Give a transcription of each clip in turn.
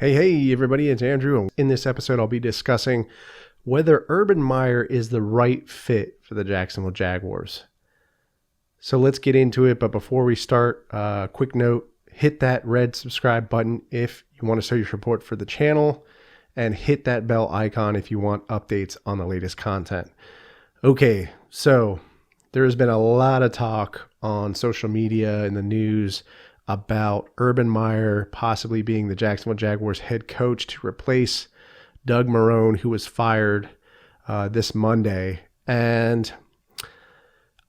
Hey, everybody, it's Andrew. In this episode, I'll be discussing whether Urban Meyer is the right fit for the Jacksonville Jaguars. So let's get into it. But before we start, quick note, hit that red subscribe button if you want to show your support for the channel, and hit that bell icon if you want updates on the latest content. Okay, so there has been a lot of talk on social media and the news about Urban Meyer possibly being the Jacksonville Jaguars head coach to replace Doug Marrone, who was fired this Monday. And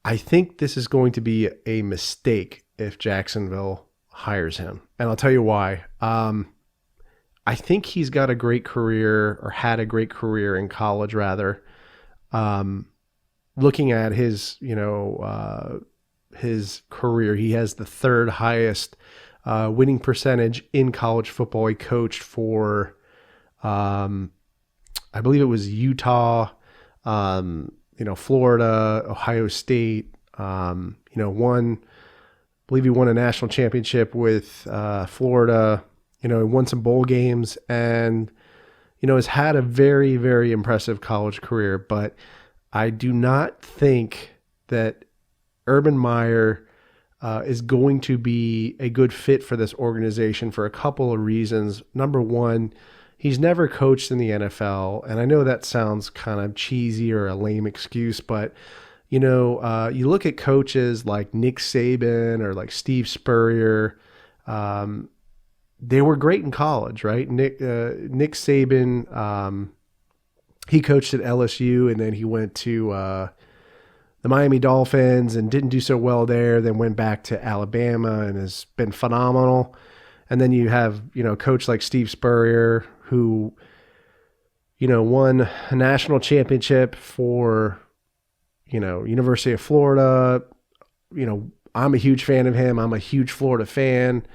I think this is going to be a mistake if Jacksonville hires him. And I'll tell you why. I think he's got a great career, or had a great career in college, rather. Looking at his, his career, he has the third highest winning percentage in college football. He coached for, I believe it was Utah, Florida, Ohio State. I believe he won a national championship with Florida. He won some bowl games, and has had a very, very impressive college career. But I do not think that Urban Meyer is going to be a good fit for this organization for a couple of reasons. Number one, he's never coached in the NFL, and I know that sounds kind of cheesy or a lame excuse, but you look at coaches like Nick Saban or like Steve Spurrier. They were great in college, right? Nick Saban, he coached at LSU, and then he went to the Miami Dolphins and didn't do so well there, then went back to Alabama and has been phenomenal. And then you have, a coach like Steve Spurrier who, won a national championship for, University of Florida. I'm a huge fan of him. I'm a huge Florida fan.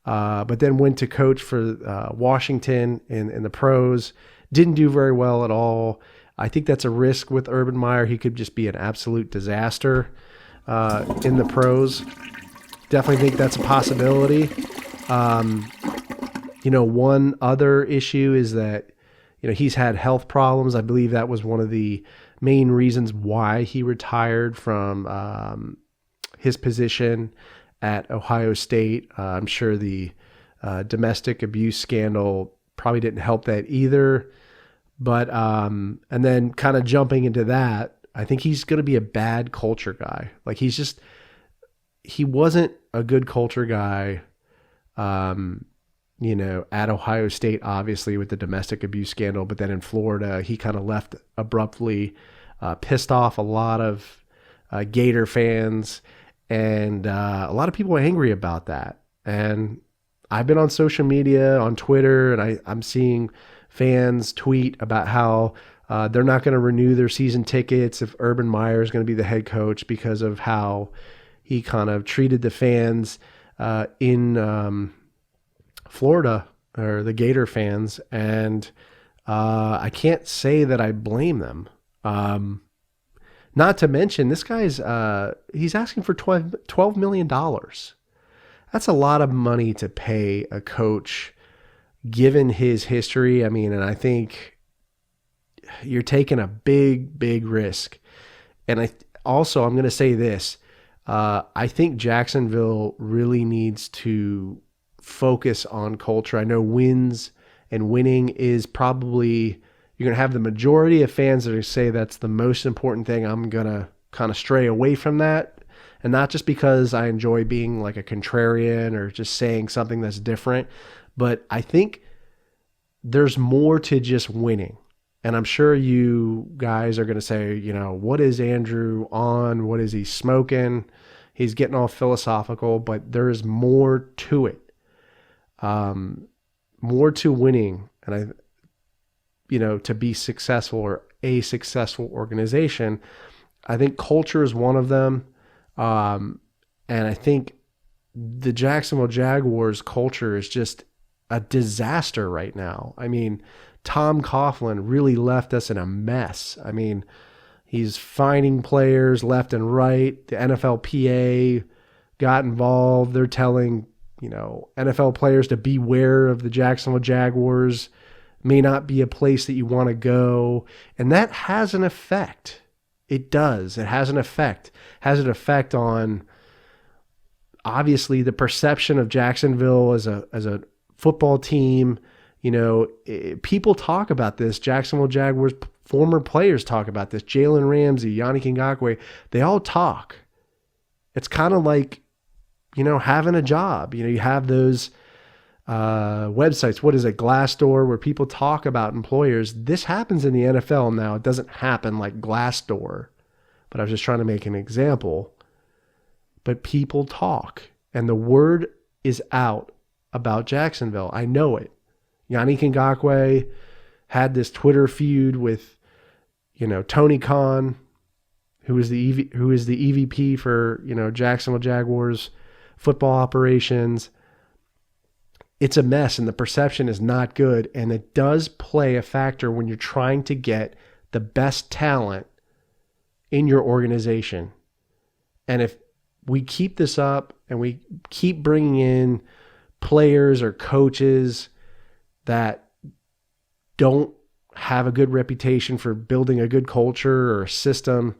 But then went to coach for Washington in the pros. Didn't do very well at all. I think that's a risk with Urban Meyer. He could just be an absolute disaster in the pros. Definitely think that's a possibility. One other issue is that, he's had health problems. I believe that was one of the main reasons why he retired from his position at Ohio State. I'm sure the domestic abuse scandal probably didn't help that either. But, and then kind of jumping into that, I think he's going to be a bad culture guy. Like he wasn't a good culture guy, at Ohio State, obviously with the domestic abuse scandal, but then in Florida, he kind of left abruptly, pissed off a lot of Gator fans, and a lot of people were angry about that. And I've been on social media, on Twitter, and I'm seeing fans tweet about how they're not going to renew their season tickets if Urban Meyer is going to be the head coach because of how he kind of treated the fans in Florida, or the Gator fans. And I can't say that I blame them. Not to mention, this guy's he's asking for $12 million. That's a lot of money to pay a coach, given his history. And I think you're taking a big, big risk. And I'm going to say this. I think Jacksonville really needs to focus on culture. I know wins and winning is probably, you're going to have the majority of fans that say that's the most important thing. I'm going to kind of stray away from that. And not just because I enjoy being like a contrarian or just saying something that's different, but I think there's more to just winning. And I'm sure you guys are going to say, what is Andrew on? What is he smoking? He's getting all philosophical, but there is more to it. More to winning. And to be successful, or a successful organization, I think culture is one of them. And I think the Jacksonville Jaguars culture is just a disaster right now. Tom Coughlin really left us in a mess. He's fining players left and right. The NFLPA got involved. They're telling, NFL players to beware of the Jacksonville Jaguars. May not be a place that you want to go. And that has an effect. It does. It has an effect. Has an effect on, obviously, the perception of Jacksonville as a football team. People talk about this. Jacksonville Jaguars former players talk about this. Jalen Ramsey, Yannick Ngakoue, they all talk. It's kind of like, having a job. You have those websites. What is it? Glassdoor, where people talk about employers. This happens in the NFL now. It doesn't happen like Glassdoor, but I was just trying to make an example. But people talk, and the word is out about Jacksonville. I know it. Yannick Ngakoue had this Twitter feud with, Tony Khan, who is the EVP for, Jacksonville Jaguars football operations. It's a mess, and the perception is not good, and it does play a factor when you're trying to get the best talent in your organization. And if we keep this up and we keep bringing in players or coaches that don't have a good reputation for building a good culture or a system,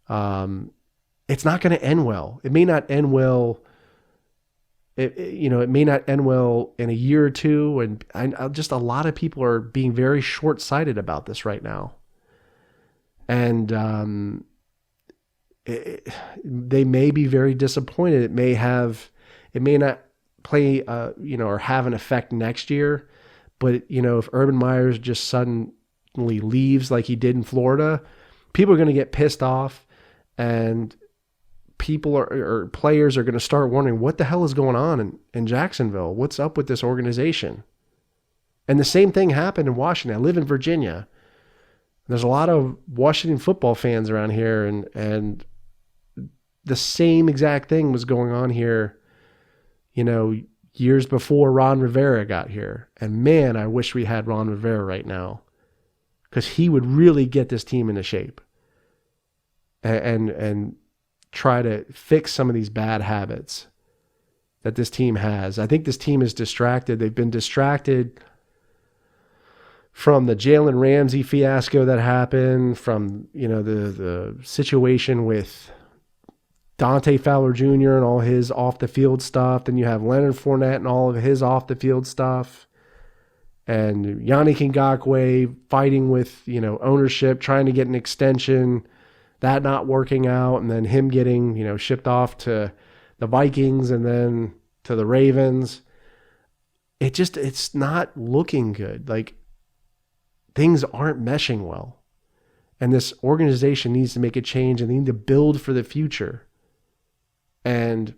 it's not going to end well. It may not end well. It may not end well in a year or two. And just a lot of people are being very short-sighted about this right now. And they may be very disappointed. It may not play, or have an effect next year. But, if Urban Meyer just suddenly leaves like he did in Florida, people are going to get pissed off, and or players are going to start wondering what the hell is going on in Jacksonville. What's up with this organization? And the same thing happened in Washington. I live in Virginia. There's a lot of Washington football fans around here, and the same exact thing was going on here, years before Ron Rivera got here. And man, I wish we had Ron Rivera right now, because he would really get this team into shape and try to fix some of these bad habits that this team has. I think this team is distracted. They've been distracted from the Jalen Ramsey fiasco that happened, from, the situation with Dante Fowler Jr. and all his off-the-field stuff. Then you have Leonard Fournette and all of his off-the-field stuff. And Yannick Ngakoue fighting with, ownership, trying to get an extension, that not working out, and then him getting, shipped off to the Vikings and then to the Ravens. It's not looking good. Like, things aren't meshing well. And this organization needs to make a change, and they need to build for the future. And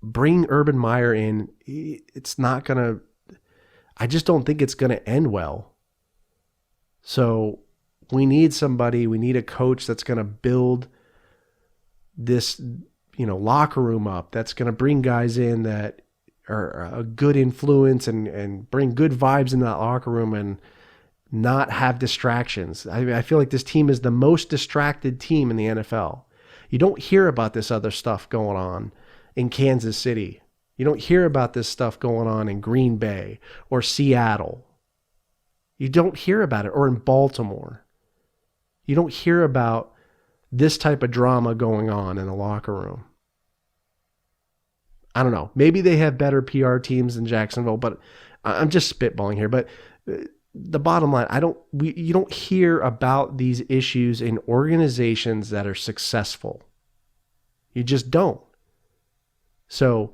bring Urban Meyer in, it's not going to, I just don't think it's going to end well. So we need a coach that's going to build this, locker room up, that's going to bring guys in that are a good influence and bring good vibes in that locker room and not have distractions. I feel like this team is the most distracted team in the NFL. You don't hear about this other stuff going on in Kansas City. You don't hear about this stuff going on in Green Bay or Seattle. You don't hear about it, or in Baltimore. You don't hear about this type of drama going on in the locker room. I don't know. Maybe they have better PR teams than Jacksonville, but I'm just spitballing here. But the bottom line, you don't hear about these issues in organizations that are successful. You just don't. So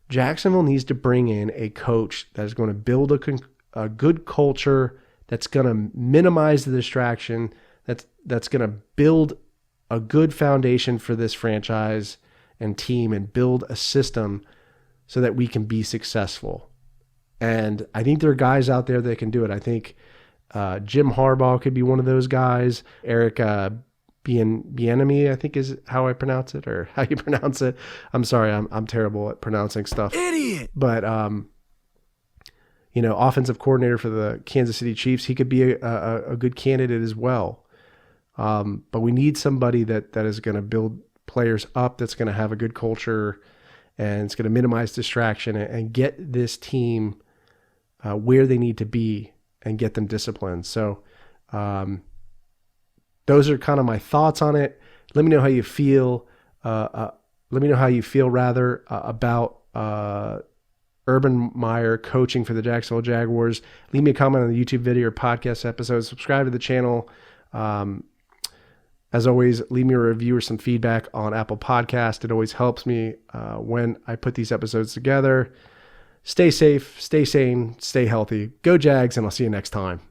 Jacksonville needs to bring in a coach that is going to build a good culture, that's going to minimize the distraction, that's going to build a good foundation for this franchise and team, and build a system so that we can be successful. And I think there are guys out there that can do it. I think Jim Harbaugh could be one of those guys. Eric Bieniemy, I think is how I pronounce it, or how you pronounce it. I'm sorry, I'm terrible at pronouncing stuff. Idiot. But offensive coordinator for the Kansas City Chiefs, he could be a good candidate as well. But we need somebody that is going to build players up, that's going to have a good culture and it's going to minimize distraction and get this team where they need to be and get them disciplined. So those are kind of my thoughts on it. Let me know how you feel. Let me know how you feel about Urban Meyer coaching for the Jacksonville Jaguars. Leave me a comment on the YouTube video or podcast episode. Subscribe to the channel. As always, leave me a review or some feedback on Apple Podcast. It always helps me when I put these episodes together. Stay safe, stay sane, stay healthy. Go Jags, and I'll see you next time.